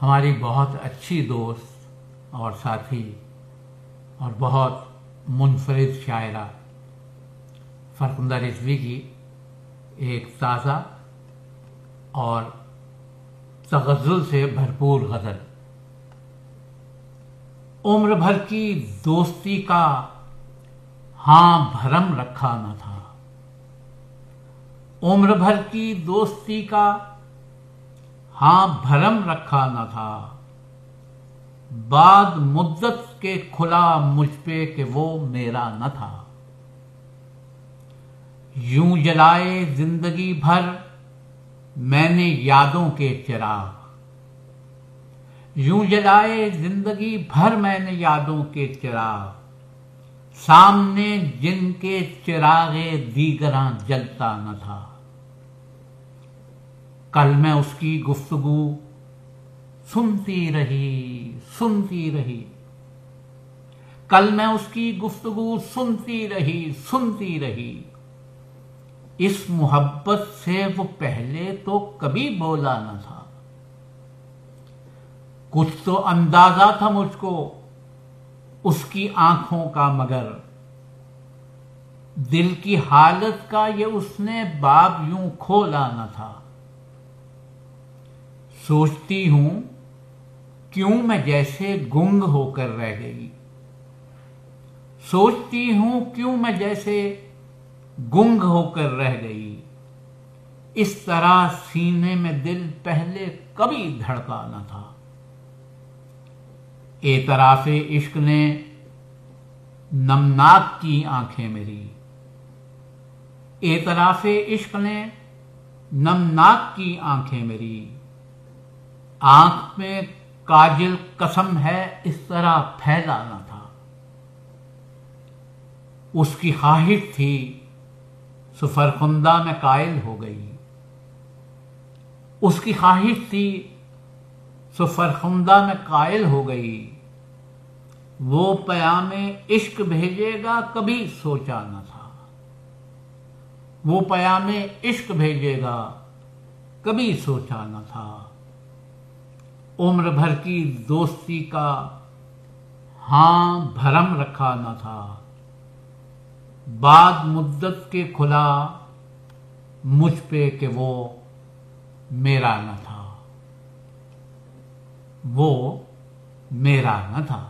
ہماری بہت اچھی دوست اور ساتھی اور بہت منفرد شاعرہ فرخندہ رضوی کی ایک تازہ اور تغزل سے بھرپور غزل۔ عمر بھر کی دوستی کا ہاں بھرم رکھا نہ تھا، عمر بھر کی دوستی کا ہاں بھرم رکھا نہ تھا، بعد مدت کے کھلا مجھ پہ کہ وہ میرا نہ تھا۔ یوں جلائے زندگی بھر میں نے یادوں کے چراغ، یوں جلائے زندگی بھر میں نے یادوں کے چراغ، سامنے جن کے چراغ دیگراں جلتا نہ تھا۔ کل میں اس کی گفتگو سنتی رہی، کل میں اس کی گفتگو سنتی رہی، اس محبت سے وہ پہلے تو کبھی بولا نہ تھا۔ کچھ تو اندازہ تھا مجھ کو اس کی آنکھوں کا، مگر دل کی حالت کا یہ اس نے باب یوں کھولا نہ تھا۔ سوچتی ہوں کیوں میں جیسے گنگ ہو کر رہ گئی، سوچتی ہوں کیوں میں جیسے گنگ ہو کر رہ گئی، اس طرح سینے میں دل پہلے کبھی دھڑکا نہ تھا۔ اعتراف عشق نے نمناک کی آنکھیں میری، اعتراف عشق نے نمناک کی آنکھیں میری، آنکھ میں کاجل قسم ہے اس طرح پھیلا نہ تھا۔ اس کی خواہش تھی سو فرخندہ میں قائل ہو گئی، اس کی خواہش تھی سو فرخندہ میں قائل ہو گئی، وہ پیام عشق بھیجے گا کبھی سوچا نہ تھا، وہ پیام عشق بھیجے گا کبھی سوچا نہ تھا۔ عمر بھر کی دوستی کا ہاں بھرم رکھا نہ تھا، بعد مدت کے کھلا مجھ پہ کہ وہ میرا نہ تھا، وہ میرا نہ تھا۔